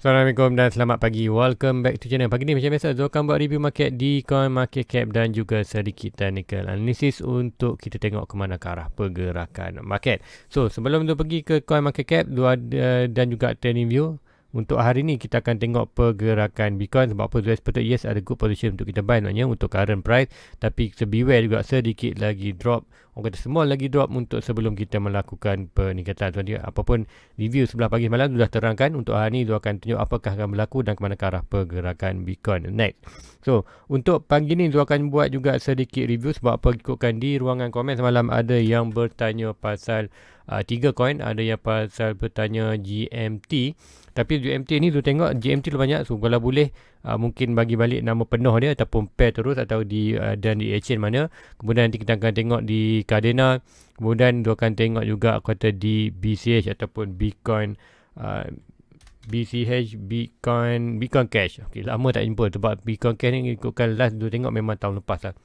Assalamualaikum dan selamat pagi. Welcome back to channel. Pagi ni macam biasa Zul akan buat review market di coin market cap dan juga sedikit technical analysis untuk kita tengok ke mana ke arah pergerakan market. So sebelum tu pergi ke coin market cap dan juga trading view, untuk hari ni kita akan tengok pergerakan Bitcoin. Sebab apa Zul expected yes ada good position untuk kita buy maknanya untuk current price, tapi kita beware juga sedikit lagi drop, orang kata small lagi drop untuk sebelum kita melakukan peningkatan. So apapun review sebelah pagi malam sudah terangkan, untuk hari ni Zul akan tunjuk apakah akan berlaku dan ke mana ke arah pergerakan Bitcoin next. So untuk pagi ni Zul akan buat juga sedikit review sebab apa, ikutkan di ruangan komen semalam ada yang bertanya pasal 3 coin, ada yang pasal bertanya GMT. Tapi GMT ni tu tengok GMT tu banyak, so kalau boleh mungkin bagi balik nama penuh dia ataupun pair terus atau dan di exchange mana. Kemudian nanti kita akan tengok di Cardano, kemudian tu akan tengok juga kata di BCH ataupun Bitcoin BCH Bitcoin Cash. Okey, lama tak jumpa sebab Bitcoin Cash ni ikutkan last tu tengok memang tahun lepas lah.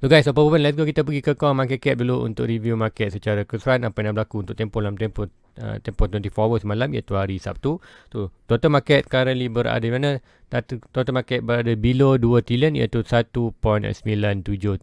So guys, apa pun let's go kita pergi ke coin market cap dulu untuk review market secara keseluruhan apa yang berlaku untuk tempoh 24 hours semalam, iaitu hari Sabtu. So total market currently berada di mana? Total market berada below 2 trilion iaitu 1.97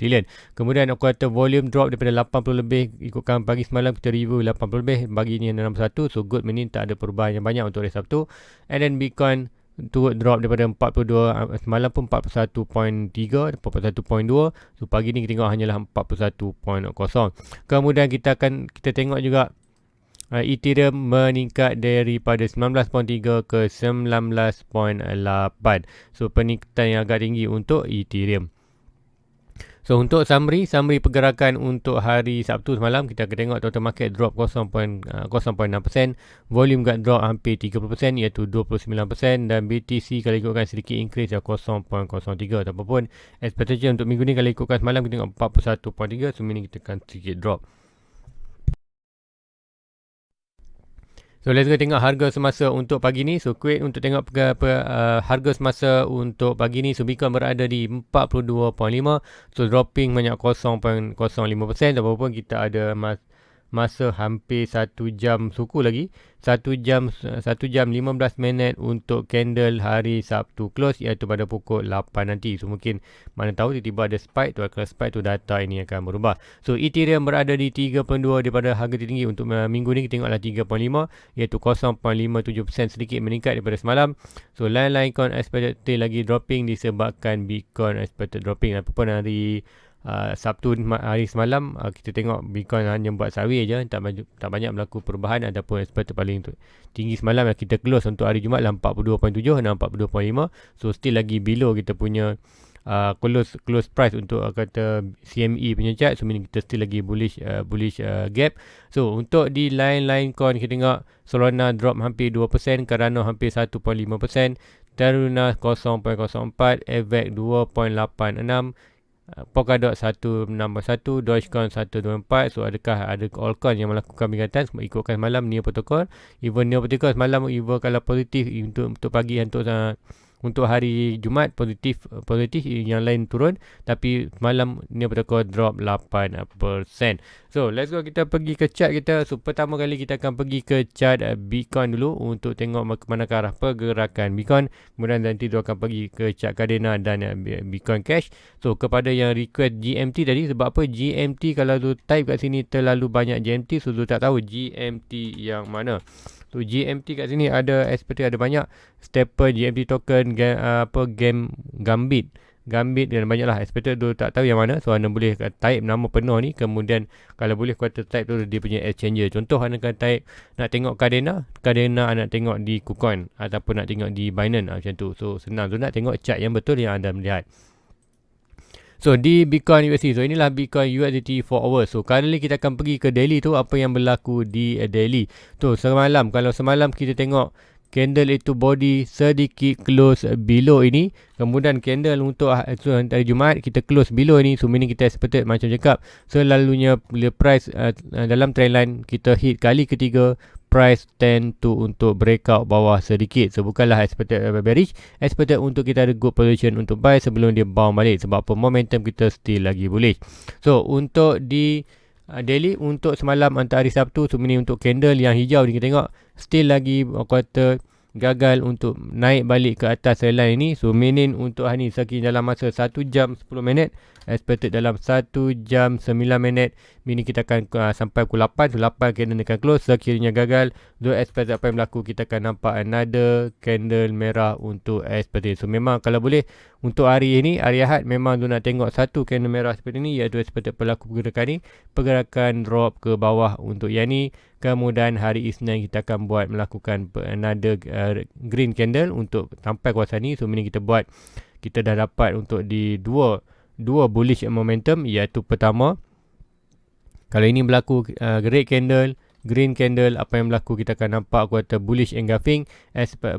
trilion. Kemudian aku kata volume drop daripada 80 lebih, ikutkan pagi semalam kita review 80 lebih, bagi ni 61. So good, meaning tak ada perubahan yang banyak untuk hari Sabtu. And then Bitcoin turut drop daripada 42, semalam pun 41.3, 41.2. So pagi ni kita tengok hanyalah 41.0. Kemudian kita tengok juga Ethereum meningkat daripada 19.3 ke 19.8. So peningkatan yang agak tinggi untuk Ethereum. So untuk summary pergerakan untuk hari Sabtu semalam, kita akan tengok total market drop 0.6%, volume got drop hampir 30% iaitu 29%, dan BTC kalau ikutkan sedikit increase 0.03. Ataupun expectation untuk minggu ni kalau ikutkan semalam kita tengok 41.3, so meaning kita akan sedikit drop. So let's go tengok harga semasa untuk pagi ni. So quick untuk tengok harga semasa untuk pagi ni. So Bitcoin berada di 42.5. So dropping banyak 0.05%. Ataupun kita ada masa hampir 1 jam suku lagi. 1 jam 15 minit untuk candle hari Sabtu close, iaitu pada pukul 8 nanti. So mungkin mana tahu tiba-tiba ada spike tu, kalau spike tu data ini akan berubah. So Ethereum berada di 3.2 daripada harga tertinggi untuk minggu ni kita tengoklah 3.5 iaitu 0.57%, sedikit meningkat daripada semalam. So lain-lain coin expected lagi dropping disebabkan Bitcoin expected dropping. Apapun hari Sabtu hari semalam kita tengok Bitcoin hanya buat sawi je, tak banyak berlaku perubahan ataupun expected paling tinggi semalam yang kita close untuk hari Jumaat 42.7 dan 42.5. So still lagi below kita punya close price untuk kata CME punya chart. So meaning kita still lagi bullish gap. So untuk di lain-lain coin kita tengok Solana drop hampir 2%, Cardano hampir 1.5%, Terra 0.04, AVAX 2.86, Polkadot 161, Dogecoin 124. So adakah ada altcoin yang melakukan peningkatan ikutkan malam Neo Protocol, even Neo Protocol semalam even kalau positif untuk pagi untuk hari Jumaat positif, yang lain turun, tapi malam Neo Protocol drop 8%. So let's go kita pergi ke chart kita. So pertama kali kita akan pergi ke chart Bitcoin dulu untuk tengok ke mana ke arah pergerakan Bitcoin. Kemudian nanti tu akan pergi ke chart Cardano dan Bitcoin Cash. So kepada yang request GMT tadi, sebab apa GMT kalau tu type kat sini terlalu banyak GMT, so tu tak tahu GMT yang mana. So GMT kat sini ada ada banyak stepper GMT token, game Gambit dan banyaklah expected tu tak tahu yang mana. So anda boleh type nama penuh ni, kemudian kalau boleh kata type tu dia punya exchanger. Contoh anda akan type nak tengok Cardano nak tengok di KuCoin ataupun nak tengok di Binance macam tu. So senang tu nak tengok chart yang betul yang anda melihat. So di Bitcoin USD, so inilah Bitcoin USDT 4 hours. So currently kita akan pergi ke daily tu, apa yang berlaku di daily tu semalam. Kalau semalam kita tengok candle itu body sedikit close below ini, kemudian candle untuk hari Jumaat kita close below ini. So meaning kita expected macam cakap selalunya bila price dalam trendline kita hit kali ketiga, price tend to untuk breakout bawah sedikit. So bukanlah expected bearish, expected untuk kita ada good position untuk buy sebelum dia bounce balik, sebab apa momentum kita still lagi bullish. So untuk di daily untuk semalam antara hari Sabtu, so ini untuk candle yang hijau ni kita tengok still lagi kata gagal untuk naik balik ke atas trendline ini. So meaning untuk hari ni sekiranya dalam masa 1 jam 10 minit, expected dalam 1 jam 9 minit, meaning kita akan sampai pukul 8. So 8 candle akan close. Sekiranya gagal, don't expect apa yang berlaku, kita akan nampak another candle merah untuk expected. So memang kalau boleh untuk hari ini, hari Ahad, memang tu nak tengok satu candle merah seperti ni, iaitu expected pelaku pergerakan ni, pergerakan drop ke bawah untuk yang ni. Kemudian hari Isnin kita akan buat melakukan another green candle untuk sampai kawasan ni. So meaning kita dah dapat untuk di dua bullish momentum, iaitu pertama, kalau ini berlaku red candle, green candle, apa yang berlaku, kita akan nampak aku kata bullish engulfing.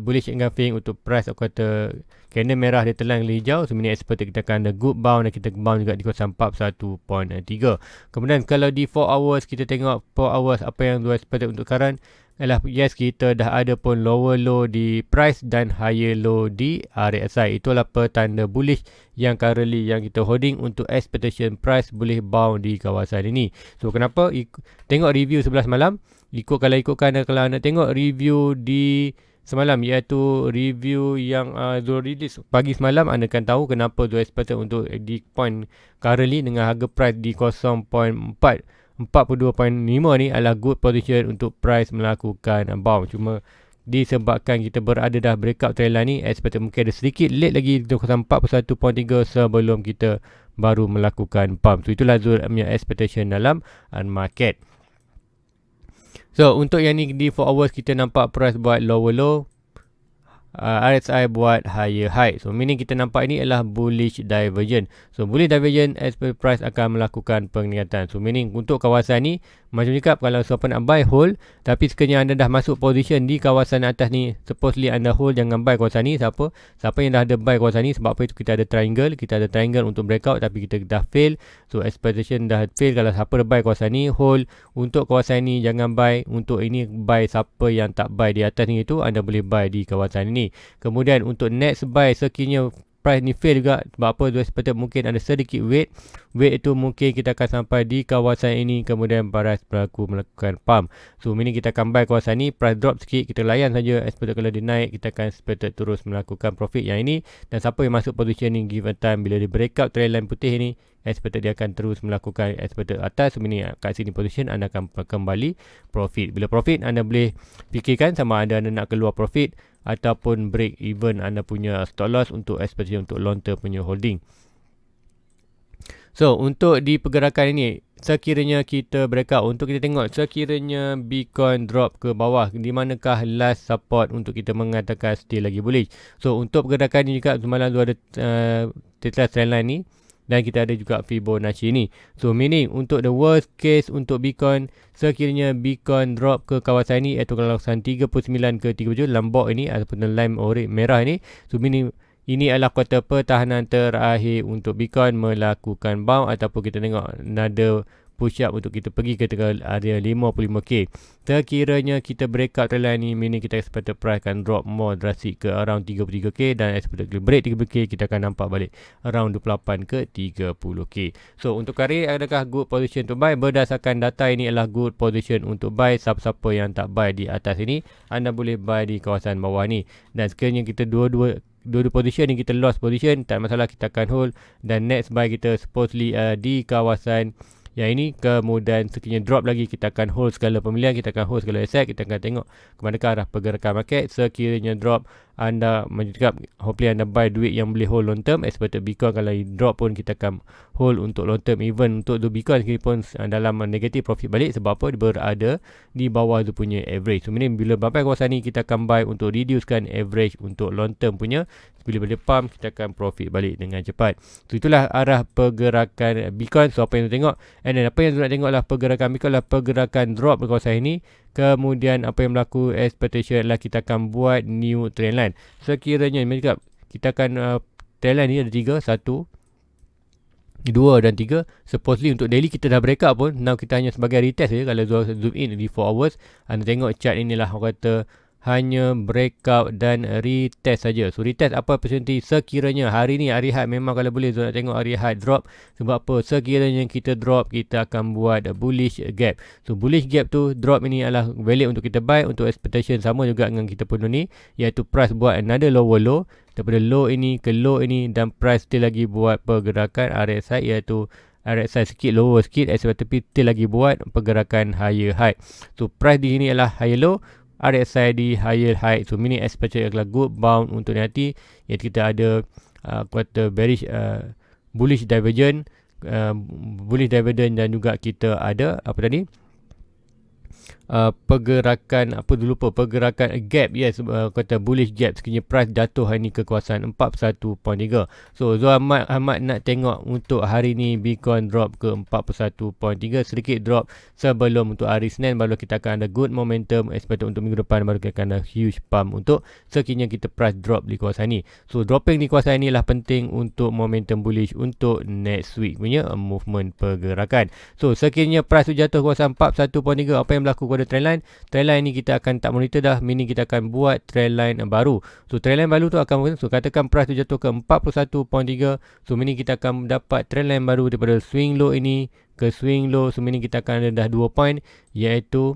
Bullish engulfing untuk price, aku kata candle merah dia telan hijau. So meaning expected kita akan ada good bound, dan kita bound juga di kawasan 41.3. Kemudian kalau di 4 hours, kita tengok 4 hours apa yang expected untuk current adalah, yes, kita dah ada pun lower low di price dan higher low di RSI. Itulah petanda bullish yang currently yang kita holding untuk expectation price boleh bound di kawasan ini. So kenapa? Tengok review 11 malam. Kalau ikutkan, kalau anda tengok review di semalam, iaitu review yang Zul release pagi semalam, anda akan tahu kenapa Zul expected untuk di point currently dengan harga price di 42.5 ni adalah good position untuk price melakukan bound. Cuma disebabkan kita berada dah breakout trendline ni, expected mungkin ada sedikit late lagi di 41.3 sebelum kita baru melakukan pump. So itulah Zul punya expectation dalam market. So untuk yang ni di 4 hours, kita nampak price buat lower low, RSI buat higher high. So meaning kita nampak ini adalah bullish divergence. So bullish divergence, as per price akan melakukan peningkatan. So meaning untuk kawasan ni, macam cakap, kalau siapa nak buy, hold. Tapi sekiranya anda dah masuk position di kawasan atas ni, supposedly anda hold, jangan buy kawasan ni. Siapa yang dah ada buy kawasan ni, sebab apa itu kita ada triangle untuk breakout, tapi kita dah fail. So expectation dah fail. Kalau siapa dah buy kawasan ni, hold. Untuk kawasan ni jangan buy. Untuk ini buy. Siapa yang tak buy di atas ni, itu anda boleh buy di kawasan ini. Kemudian untuk next buy, sekiranya price ni fail juga, sebab apa? Expected mungkin ada sedikit wait itu mungkin kita akan sampai di kawasan ini, kemudian price melakukan pump. So meaning kita akan buy kawasan ni, price drop sikit, kita layan saja. Expected kalau dia naik, kita akan expected terus melakukan profit yang ini. Dan siapa yang masuk position ni, given time, bila dia breakout trendline putih ni, expected dia akan terus melakukan expected atas. So meaning kat sini position, anda akan kembali profit. Bila profit, anda boleh fikirkan sama ada anda nak keluar profit ataupun break even anda punya stop loss untuk expectation untuk long term punya holding. So untuk di pergerakan ini, sekiranya kita breakout, untuk kita tengok sekiranya Bitcoin drop ke bawah, di manakah last support untuk kita mengatakan still lagi bullish. So untuk pergerakan ini juga semalam tu ada trendline ni, dan kita ada juga Fibonacci ni. So meaning untuk the worst case untuk Bitcoin, sekiranya Bitcoin drop ke kawasan ni, iaitu kawasan 39 ke 37 dalam box ini ataupun line merah ini. So meaning ini adalah kuartal pertahanan terakhir untuk Bitcoin melakukan bounce, ataupun kita tengok another push up untuk kita pergi ke area 55k. Sekiranya kita breakout trendline ni, meaning kita expected price akan drop more drastic ke around 33k, dan expected break 30k, kita akan nampak balik around 28 ke 30k. So untuk hari adakah good position to buy? Berdasarkan data ini adalah good position untuk buy. Siapa-siapa yang tak buy di atas ini, anda boleh buy di kawasan bawah ni. Dan sekiranya kita dua position ni, kita lost position, tak masalah, kita akan hold. Dan next buy kita supposedly di kawasan yang ini. Kemudian sekiranya drop lagi, kita akan hold segala pembelian, kita akan hold segala aset, kita akan tengok ke manakah arah pergerakan market. Sekiranya drop, anda mencakap hopefully anda buy duit yang boleh hold long term. Expected Bitcoin kalau drop pun kita akan hold untuk long term. Even untuk Bitcoin sendiri pun dalam negatif profit balik, sebab apa? Dia berada di bawah tu punya average. So meaning bila sampai kawasan ni, kita akan buy untuk reducekan average untuk long term punya. Bila pump, kita akan profit balik dengan cepat. So itulah arah pergerakan Bitcoin. So apa yang kita tengok, and then apa yang kita nak tengok adalah pergerakan Bitcoin adalah pergerakan drop di kawasan ini. Kemudian apa yang berlaku, expectation adalah kita akan buat new trendline. Sekiranya kita akan trendline ni ada 3, 1, 2 dan 3. Supposedly untuk daily kita dah breakout pun, now kita hanya sebagai retest saja. Kalau zoom in di 4 hours, anda tengok chart inilah orang kata hanya breakout dan retest saja. So retest apa opportunity sekiranya hari ni hari high, memang kalau boleh nak tengok hari high drop. Sebab apa? Sekiranya kita drop, kita akan buat bullish gap. So bullish gap tu, drop ini adalah valid untuk kita buy. Untuk expectation sama juga dengan kita pun ni, iaitu price buat another lower low daripada low ini ke low ini, dan price still lagi buat pergerakan RSI, iaitu RSI sikit lower sikit, tapi still lagi buat pergerakan higher high. So price di sini adalah higher low, RSI di higher high. So meaning expected adalah good bound untuk nanti, iaitu kita ada quarter bearish bullish divergence, dan juga kita ada apa tadi, pergerakan gap. Yes, kata bullish gap sekiranya price jatuh hari ni ke kawasan 41.3. So Ahmad nak tengok untuk hari ni Bitcoin drop ke 41.3, sedikit drop sebelum untuk hari Senin, baru kita akan ada good momentum expected untuk minggu depan, baru kita akan ada huge pump untuk sekiranya kita price drop di kawasan ni. So dropping di kawasan ni lah penting untuk momentum bullish untuk next week punya movement pergerakan. So sekiranya price tu jatuh kawasan 41.3, apa yang berlaku pada trendline ni kita akan tak monitor dah, meaning kita akan buat trendline baru. So trendline baru tu akan, so katakan price tu jatuh ke 41.3, so meaning kita akan dapat trendline baru daripada swing low ini ke swing low. So meaning kita akan ada dah 2 point, iaitu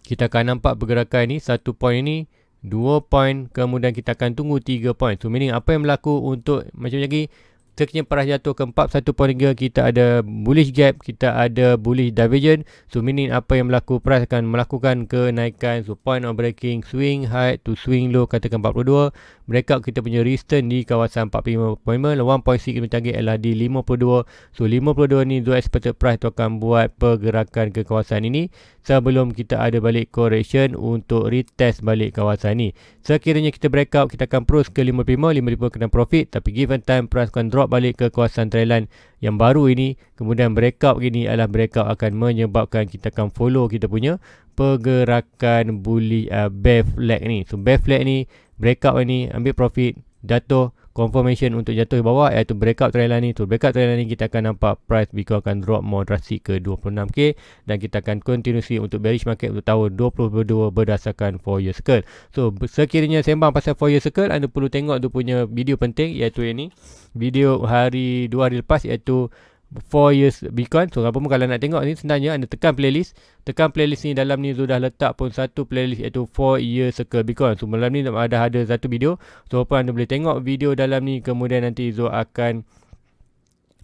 kita akan nampak pergerakan ni 1 point ini, 2 point, kemudian kita akan tunggu 3 point. So meaning apa yang berlaku untuk macam lagi, sekiranya price jatuh ke 41.3, kita ada bullish gap, kita ada bullish divergence. So meaning apa yang berlaku, price akan melakukan kenaikan. So point of breaking swing high to swing low, katakan 42, breakout kita punya resistance di kawasan 45.5, 1.6 kita target adalah di 52. So 52 ni dua expected price tu akan buat pergerakan ke kawasan ini sebelum kita ada balik correction untuk retest balik kawasan ni. Sekiranya kita breakout, kita akan terus ke 55 kena profit, tapi given time price akan drop balik ke kawasan trendline yang baru ini. Kemudian breakout ini adalah breakout akan menyebabkan kita akan follow kita punya pergerakan bullish bear flag ni. So bear flag ni, breakout ini ambil profit, jatuh, confirmation untuk jatuh ke bawah, iaitu breakout trendline ni. So breakout trendline ni kita akan nampak price Bitcoin akan drop more drastic ke 26k, dan kita akan continuously untuk bearish market untuk tahun 2022 berdasarkan 4 year circle. So sekiranya sembang pasal 4 year circle, anda perlu tengok tu punya video penting, iaitu ini video 2 hari lepas, iaitu 4 years Bitcoin. So apa pun kalau nak tengok ni, sebenarnya anda tekan playlist ni, dalam ni sudah letak pun satu playlist, iaitu 4 years circle Bitcoin. So dalam ni ada satu video. So apa anda boleh tengok video dalam ni, kemudian nanti Zo akan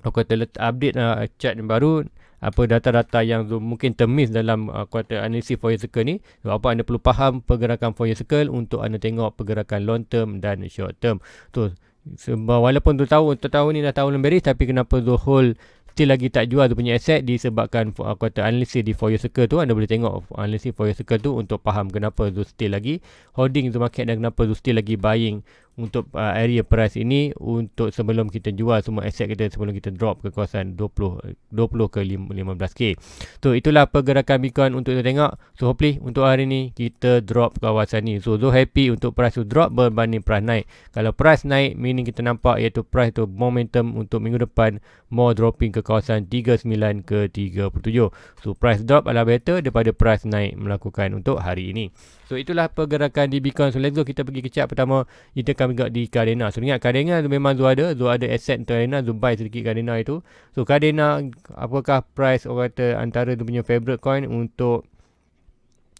update chart yang baru, apa data-data yang Zo mungkin termiss dalam kuartal analisis 4 year circle ni. So apa anda perlu faham pergerakan 4 year circle untuk anda tengok pergerakan long term dan short term. So sebab walaupun tu tahun ni dah tahun yang bearish, tapi kenapa Zo hold still lagi tak jual tu punya aset, disebabkan kuartal analisis di 4 year circle tu. Anda boleh tengok analisis 4 year circle tu untuk faham kenapa Zo still lagi holding the market, dan kenapa Zo still lagi buying untuk area price ini, untuk sebelum kita jual semua aset kita, sebelum kita drop ke kawasan 20 ke 15k. So itulah pergerakan Bitcoin untuk kita tengok. So hopefully untuk hari ni kita drop kawasan ni. So happy untuk price tu drop berbanding price naik. Kalau price naik, meaning kita nampak iaitu price tu momentum untuk minggu depan more dropping ke kawasan 39 ke 37. So price drop adalah better daripada price naik melakukan untuk hari ini. So itulah pergerakan di Bitcoin. So let's go, kita pergi ke chart pertama. Kita akan tengok di Cardano. So ingat Cardano tu memang Zo ada asset untuk Cardano. Zo buy sedikit Cardano itu. So Cardano, apakah price orang kata antara tu punya favorite coin untuk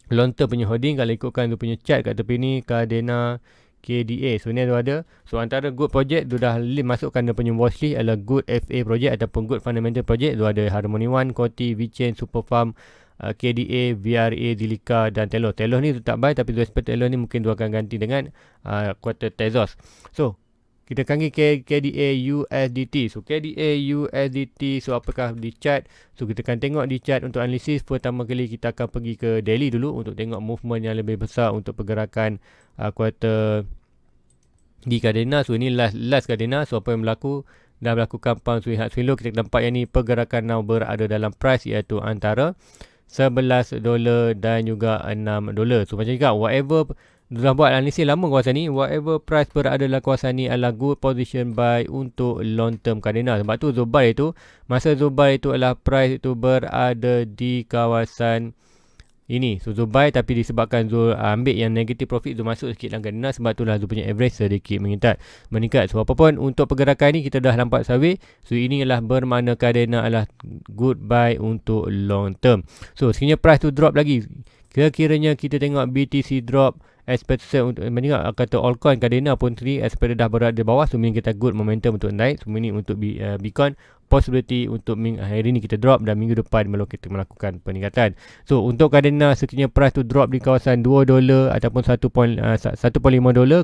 long term punya holding? Kalau ikutkan tu punya chart kat tepi ni, Cardano KDA. So ni ada. So antara good project tu dah masukkan dia punya watchlist adalah good FA project ataupun good fundamental project. Tu ada Harmony One, Koti, VeChain, Superfarm, KDA, VRA, Zilliqa dan Telos. Telos ni tu tak buy, tapi tu expect Telos ni mungkin tu akan ganti dengan kuartal Tezos. So kita kangi KDA USDT. So KDA USDT, so apakah di chart? So kita akan tengok di chart untuk analisis. Pertama kali kita akan pergi ke daily dulu untuk tengok movement yang lebih besar untuk pergerakan kuartal di Cardano. So ini last Cardano. So apa yang berlaku? Dah melakukan pump swing high swing low. Kita nampak yang ni pergerakan now berada dalam price, iaitu antara $11 dan juga $6. So macam juga whatever dah buat analisis lama kawasan ni, whatever price berada dalam kawasan ni adalah good position buy untuk long term Cardano. Sebab tu Zubai itu, masa Zubai itu adalah price itu berada di kawasan ini. So Zul buy, tapi disebabkan Zul ambil yang negative profit, Zul masuk sikit dalam Cardano, sebab itulah Zul punya average sedikit meningkat. So apapun untuk pergerakan ni kita dah nampak survey. So ini adalah bermakna Cardano adalah good buy untuk long term. So sekiranya price tu drop lagi, kira-kiranya kita tengok BTC drop, expected untuk meningkat, kata altcoin Cardano pun tadi expected dah berada di bawah, so meaning kita good momentum untuk naik. So meaning untuk Bitcoin possibility untuk hari ni kita drop dan minggu depan baru kita melakukan peningkatan. So untuk Cardano sekiranya price tu drop di kawasan $2 ataupun $1.5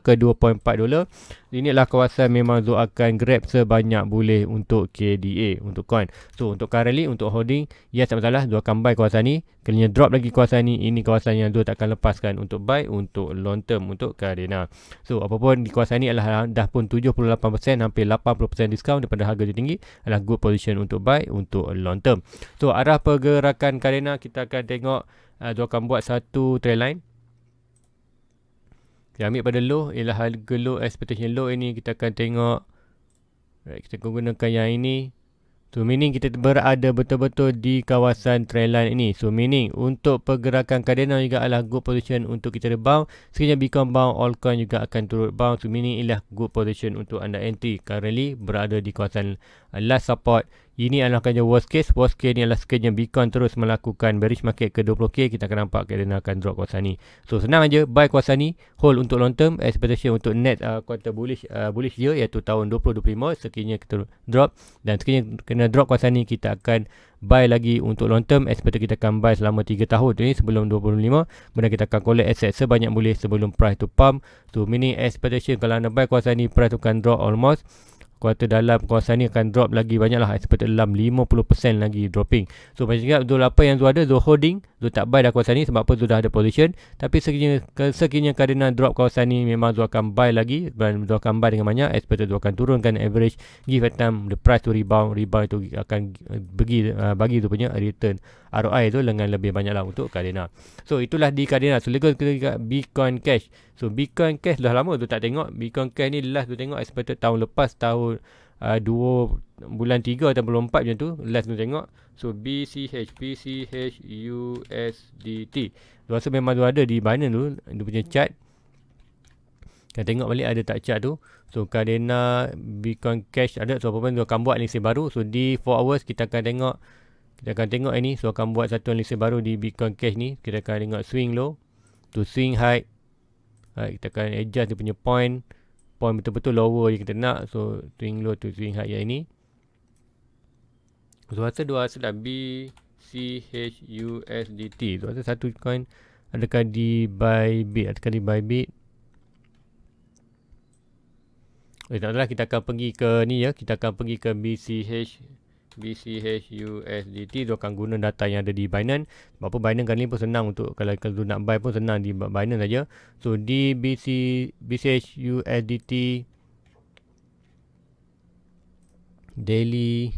ke $2.4, ini adalah kawasan memang Zul akan grab sebanyak boleh untuk KDA, untuk coin. So untuk currently, untuk holding, yes, tak masalah, Zul akan buy kawasan ni. Kalau drop lagi kawasan ni, ini kawasan yang Zul takkan lepaskan untuk buy untuk long term untuk Cardano. So apapun di kawasan ni adalah dah pun 78%, hampir 80% diskaun daripada harga tinggi, adalah good position untuk buy untuk long term. So arah pergerakan Cardano kita akan tengok, Zul akan buat satu trend line. Kita ambil pada low, ialah harga low, expectation low ini kita akan tengok. Right, kita gunakan yang ini. So meaning kita berada betul-betul di kawasan trend line ini. So meaning untuk pergerakan Cardano juga adalah good position untuk kita rebound. Sekiranya Bitcoin bound, altcoin juga akan turut bound. So meaning ialah good position untuk anda entry. Currently berada di kawasan last support. Ini adalah kerja worst case. Worst case ni adalah sekiranya Bitcoin terus melakukan bearish market ke 20k, kita akan nampak Cardano akan drop kawasan ni. So senang aja, buy kawasan ni, hold untuk long term, expectation untuk net quarter bullish year, iaitu tahun 2025. Sekiranya kita drop, dan sekiranya kena drop kawasan ni, kita akan buy lagi untuk long term. Expectation kita akan buy selama 3 tahun ni sebelum 2025. Kemudian kita akan collect asset sebanyak boleh sebelum price to pump. So meaning expectation kalau anda buy kawasan ni, price tu akan drop almost kuartal dalam kawasan ni akan drop lagi banyak lah, expected dalam 50% lagi dropping. So macam cakap, Zul apa yang Zul ada, Zul holding, Zul tak buy dah kawasan ni sebab apa, Zul dah ada position. Tapi sekiranya Cardano drop kawasan ni, memang Zul akan buy lagi, dan Zul akan buy dengan banyak, expected Zul akan turunkan average, give a time the price to rebound itu akan bagi Zul punya return ROI tu dengan lebih banyak lah untuk Cardano. So itulah di Cardano. So legal kita Bitcoin Cash. So Bitcoin Cash dah lama tu tak tengok. Bitcoin Cash ni last tu tengok expected tahun lepas, tahun 2 bulan 3 atau bulan 4 macam tu last tu tengok. So BCH USDT tu rasa memang tu ada di Binance tu, dia punya chart. Kita tengok balik ada tak chart tu. So Cardano Bitcoin Cash ada. So apa pun tu akan buat list baru. So di 4 hours kita akan tengok ini. So akan buat satu list baru di Bitcoin Cash ni. Kita akan tengok swing low to swing high. Kita akan adjust dia punya point betul-betul lower yang kita nak. So swing low to swing high yang ini. So rasa BCH USDT. So rasa satu coin adakah di Bybit. Tak tahu lah, kita akan pergi ke ni ya. Kita akan pergi ke BCH USDT. Dia akan guna data yang ada di Binance. Sebab apa, Binance kali ni pun senang untuk, kalau nak buy pun senang di Binance saja. So di BCH USDT daily.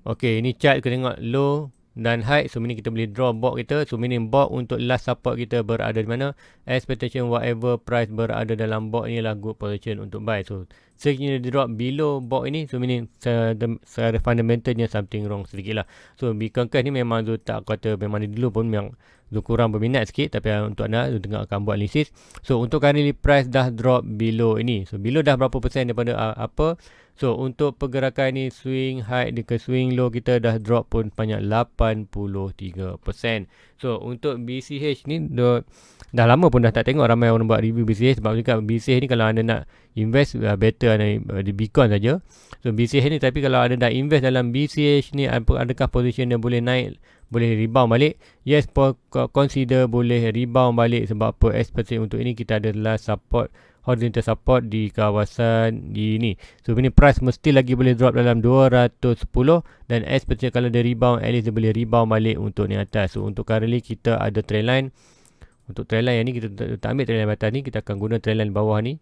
Okay, ini chart kita tengok low dan high. So meaning kita boleh draw box kita. So meaning box untuk last support kita berada di mana, expectation whatever price berada dalam box ni adalah good position untuk buy. So sekiranya dia drop below box ini, so meaning secara fundamentalnya something wrong sedikit lah. So Bitcoin Cash ni memang tu tak kata, memang ni dulu pun memang tu kurang berminat sikit. Tapi untuk anda tu tengok akan buat analisis. So untuk currently price dah drop below ini. So below dah berapa persen daripada apa. So untuk pergerakan ni swing high ke swing low, kita dah drop pun banyak 83%. So untuk BCH ni dah lama pun dah tak tengok ramai orang buat review BCH. Sebab juga BCH ni kalau anda nak invest, better di Bitcoin saja. So BCH ni, tapi kalau anda dah invest dalam BCH ni, adakah position dia boleh naik, boleh rebound balik? Yes, consider boleh rebound balik. Sebab apa, expectation untuk ini kita adalah support, horizontal support di kawasan ini. So ini price mesti lagi boleh drop dalam 210, dan expectation kalau dia rebound, at least dia boleh rebound balik untuk ni atas. So untuk currently kita ada trend line. Untuk trend line yang ni kita tak ambil trend line atas ni, kita akan guna trend line bawah ni.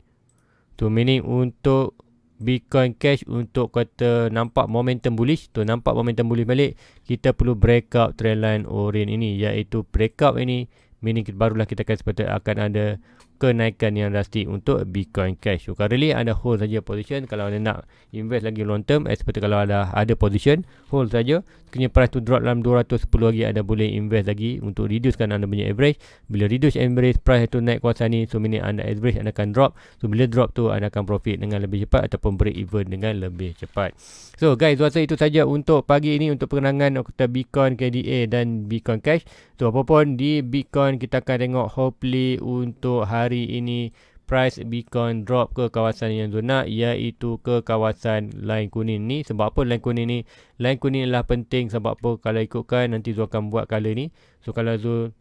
So meaning untuk Bitcoin Cash, untuk kata nampak momentum bullish, tu nampak momentum bullish balik, kita perlu breakout trend line orange ini, iaitu breakout ini, meaning barulah kita akan seperti akan ada kenaikan yang drastik untuk Bitcoin Cash. So currently anda hold saja position. Kalau anda nak invest lagi long term, seperti kalau ada position, hold saja. Sekiranya price tu drop dalam 210 lagi, anda boleh invest lagi untuk reducekan anda punya average. Bila reduce average, price tu naik kawasan ni, so meaning anda average anda akan drop. So bila drop tu, anda akan profit dengan lebih cepat ataupun break even dengan lebih cepat. So guys, rasa itu saja untuk pagi ini untuk pengenangan okuta Bitcoin KDA dan Bitcoin Cash. So apapun di Bitcoin, kita akan tengok hopefully untuk hari ini price Bitcoin drop ke kawasan yang zona, iaitu ke kawasan line kuning ni. Sebab apa line kuning ni? Line kuning adalah penting sebab apa? Kalau ikutkan nanti Zul akan buat color ni. So kalau Zul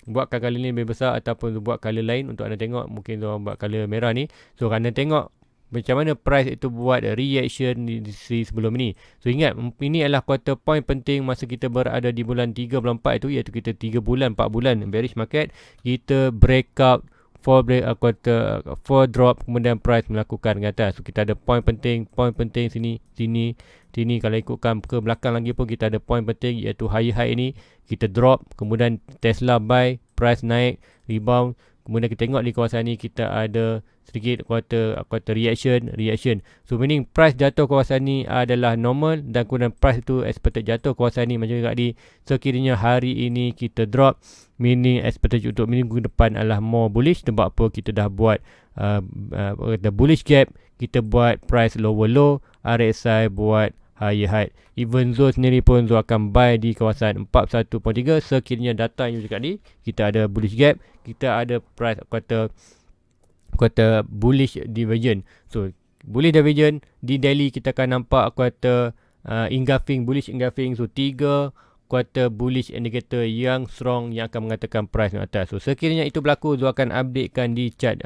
buatkan color ni lebih besar ataupun Zul buat color lain untuk anda tengok, mungkin Zul buat color merah ni. So anda tengok macam mana price itu buat reaction di sebelum ini. So ingat, ini adalah quarter point penting masa kita berada di bulan 3 bulan 4 itu, iaitu kita 3 bulan 4 bulan bearish market, kita break up 4 drop, kemudian price melakukan ke atas. So kita ada point penting sini. Kalau ikutkan ke belakang lagi pun kita ada point penting, iaitu high ini kita drop, kemudian Tesla buy, price naik, rebound. Kemudian kita tengok di kawasan ni kita ada sedikit quarter reaction. So meaning price jatuh kawasan ni adalah normal, dan kemudian price tu expected jatuh kawasan ni macam juga di sekiranya hari ini kita drop, meaning expected untuk minggu depan adalah more bullish. Sebab apa? Kita dah buat the bullish gap, kita buat price lower low, RSI buat higher high. Even Zul sendiri pun Zul akan buy di kawasan 41.3 sekiranya data yang juga ni kita ada bullish gap, kita ada price quarter bullish divergence. So bullish divergence di daily kita akan nampak quarter bullish engulfing. So 3 quarter bullish indicator yang strong yang akan mengatakan price ke atas. So sekiranya itu berlaku, Zul akan updatekan di chart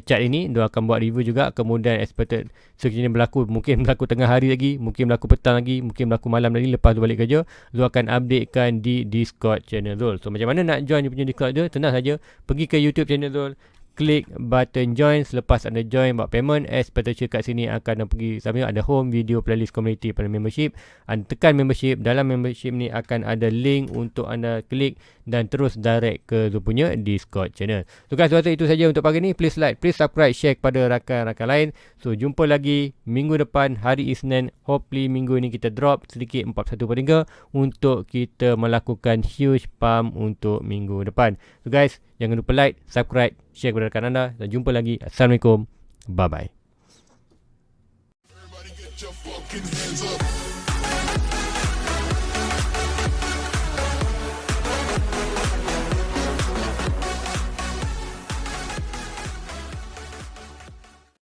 chart ini. Dia akan buat review juga. Kemudian expected sekiranya berlaku, mungkin berlaku tengah hari lagi, mungkin berlaku petang lagi, mungkin berlaku malam lagi lepas tu balik kerja, Zul akan updatekan di Discord channel Zul. So macam mana nak join dia punya Discord dia? Tenang saja, pergi ke YouTube channel Zul, klik button join. Selepas anda join, buat payment, expected kat sini akan pergi sambil ada home, video, playlist, community pada membership. Anda tekan membership. Dalam membership ni akan ada link untuk anda klik dan terus direct ke Zul punya Discord channel. So guys, rasa itu saja untuk pagi ni. Please like, please subscribe, share kepada rakan-rakan lain. So jumpa lagi minggu depan hari Isnin. Hopefully minggu ini kita drop sedikit 41.3 untuk kita melakukan huge pump untuk minggu depan. So guys, jangan lupa like, subscribe, share kepada rakan anda, dan jumpa lagi. Assalamualaikum. Bye bye.